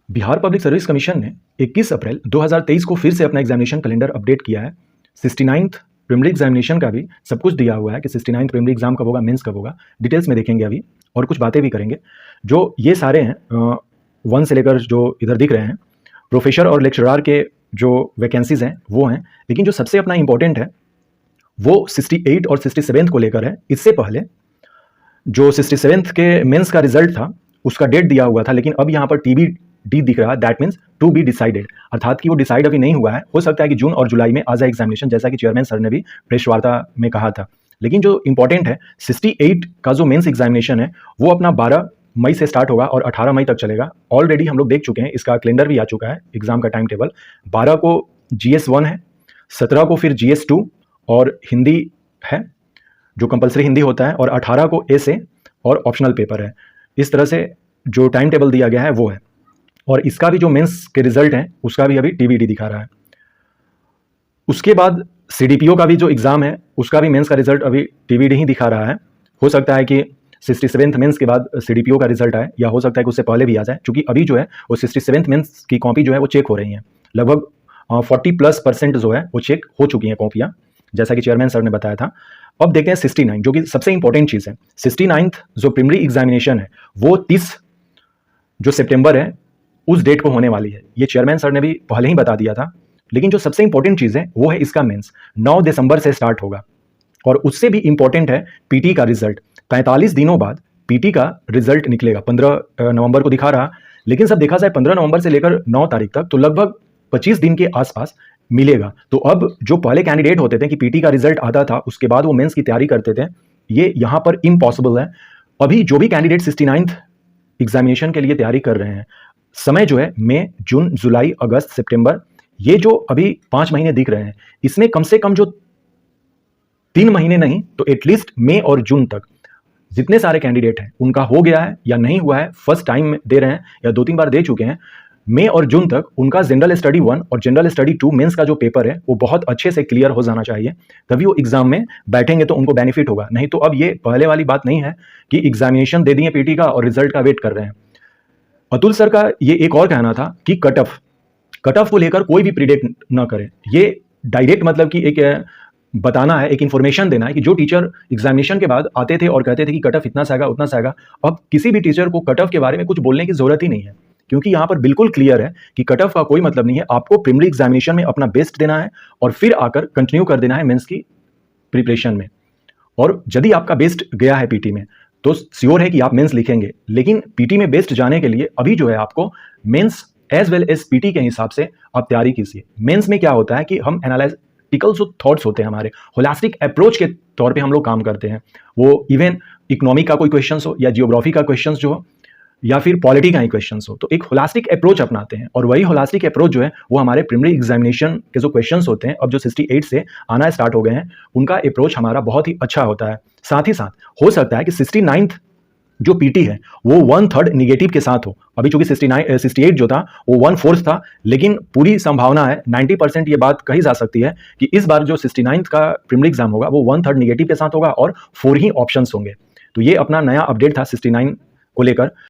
Bihar public service commission ने 21 अप्रैल 2023 को फिर से अपना एग्जामिनेशन कैलेंडर अपडेट किया है। 69th प्रीलिमिनरी एग्जामिनेशन का भी सब कुछ दिया हुआ है कि 69th प्रीलिमिनरी एग्जाम कब होगा, मेंस कब होगा, डिटेल्स में देखेंगे अभी और कुछ बातें भी करेंगे। जो ये सारे हैं 1 से लेकर जो इधर दिख रहे हैं प्रोफेसर और लेक्चरर के जो वैकेंसीज हैं वो हैं, लेकिन जो सबसे अपना इंपॉर्टेंट है वो 68 और 67 को लेकर है। इससे पहले जो 67th के मेंस का रिजल्ट था उसका डेट दिया हुआ था, लेकिन अब यहाँ पर TBD दिख रहा है, that means to be decided, अर्थात कि वो डिसाइड अभी नहीं हुआ है। हो सकता है कि जून और जुलाई में आ जाए एग्जामिनेशन, जैसा कि चेयरमैन सर ने भी प्रेस वार्ता में कहा था। लेकिन जो इंपॉर्टेंट है 68 का जो मेंस एग्जामिनेशन है वो अपना 12 मई से स्टार्ट होगा और 18 मई तक चलेगा। ऑलरेडी हम लोग देख चुके हैं, इसका कैलेंडर भी आ चुका है एग्जाम का टाइम टेबल। 12 को GS1 है, 17 को फिर GS2 और हिंदी है जो कंपलसरी हिंदी होता है, और 18 को ऐसे और ऑप्शनल पेपर है। इस तरह से जो टाइम टेबल दिया गया है वो है, और इसका भी जो मेंस के रिजल्ट हैं उसका भी अभी TBD दिखा रहा है। उसके बाद CDPO का भी जो एग्ज़ाम है उसका भी मेंस का रिजल्ट अभी TBD ही दिखा रहा है। हो सकता है कि 67th मेंस के बाद CDPO का रिजल्ट आए, या हो सकता है कि उससे पहले भी आ जाए, क्योंकि अभी जो है वो 67th मेंस की कॉपी जो है वो चेक हो रही हैं। लगभग 40+% जो है वो चेक हो चुकी हैं कॉपियाँ, जैसा कि चेयरमैन सर ने बताया था। अब देखते हैं 69, जो कि सबसे इंपॉर्टेंट चीज़ है। 69th जो प्रीलिमिनरी एग्जामिनेशन है वो 30 जो सितंबर है उस डेट को होने वाली है। ये चेयरमैन सर ने भी पहले ही बता दिया था। लेकिन जो सबसे इंपॉर्टेंट चीज़ है वो है इसका मेंस 9 दिसंबर से स्टार्ट होगा, और उससे भी इंपॉर्टेंट है PT का रिजल्ट। 45 दिनों बाद PT का रिजल्ट निकलेगा। 15 नवंबर को दिखा रहा, लेकिन सब देखा जाए 15 नवंबर से लेकर 9 तारीख तक, तो लगभग 25 दिन के आसपास मिलेगा। तो अब जो पहले कैंडिडेट होते थे कि PT का रिजल्ट आता था उसके बाद वो मेंस की तैयारी करते थे, ये यहाँ पर इम्पॉसिबल है। अभी जो भी कैंडिडेट 69th एग्जामिनेशन के लिए तैयारी कर रहे हैं, समय जो है मई, जून, जुलाई, अगस्त, सितंबर, ये जो अभी 5 महीने दिख रहे हैं, इसमें कम से कम जो 3 महीने नहीं तो एटलीस्ट मई और जून तक जितने सारे कैंडिडेट हैं उनका हो गया है या नहीं हुआ है, फर्स्ट टाइम दे रहे हैं या 2-3 बार दे चुके हैं, मई और जून तक उनका जनरल स्टडी 1 और जनरल स्टडी 2 मेंस का जो पेपर है वो बहुत अच्छे से क्लियर हो जाना चाहिए, तभी वो एग्जाम में बैठेंगे तो उनको बेनिफिट होगा। नहीं तो अब ये पहले वाली बात नहीं है कि एग्जामिनेशन दे दिए PT का और रिजल्ट का वेट कर रहे हैं। अतुल सर का ये एक और कहना था कि कट ऑफ को लेकर कोई भी प्रिडिक्ट ना करें। ये डायरेक्ट मतलब कि एक बताना है, एक इन्फॉर्मेशन देना है कि जो टीचर एग्जामिनेशन के बाद आते थे और कहते थे कि कट ऑफ इतना सा आएगा उतना सा आएगा, अब किसी भी टीचर को कट ऑफ के बारे में कुछ बोलने की जरूरत ही नहीं है, क्योंकि यहाँ पर बिल्कुल क्लियर है कि कट ऑफ का कोई मतलब नहीं है। आपको प्रीलिमिनरी एग्जामिनेशन में अपना बेस्ट देना है और फिर आकर कंटिन्यू कर देना है मेंस की प्रिपरेशन में। और यदि आपका बेस्ट गया है PT में तो श्योर है कि आप मेंस लिखेंगे, लेकिन PT में बेस्ट जाने के लिए अभी जो है आपको mains as well as PT के हिसाब से आप तैयारी कीजिए। मेंस में क्या होता है कि हम एनालिटिकल जो थॉट्स होते हैं हमारे, होलिस्टिक अप्रोच के तौर पे हम लोग काम करते हैं। वो इवन इकोनॉमी का कोई क्वेश्चन हो या जियोग्राफी का क्वेश्चन जो हो या फिर पॉलिटी का ही क्वेश्चन हो, तो एक होलिस्टिक अप्रोच अपनाते हैं, और वही होलिस्टिक अप्रोच जो है वो हमारे प्रीलिमिनरी एग्जामिनेशन के जो क्वेश्चंस होते हैं अब जो 68 से आना स्टार्ट हो गए हैं उनका अप्रोच हमारा बहुत ही अच्छा होता है। साथ ही साथ हो सकता है कि 69th जो PT है वो 1/3 निगेटिव के साथ हो। अभी चूंकि 68 जो था वो 1/4 था, लेकिन पूरी संभावना है 90% ये बात कही जा सकती है कि इस बार जो 69th का प्रीलिमिनरी एग्जाम होगा वो 1/3 निगेटिव के साथ होगा और 4 ही ऑप्शंस होंगे। तो ये अपना नया अपडेट था 69 को लेकर।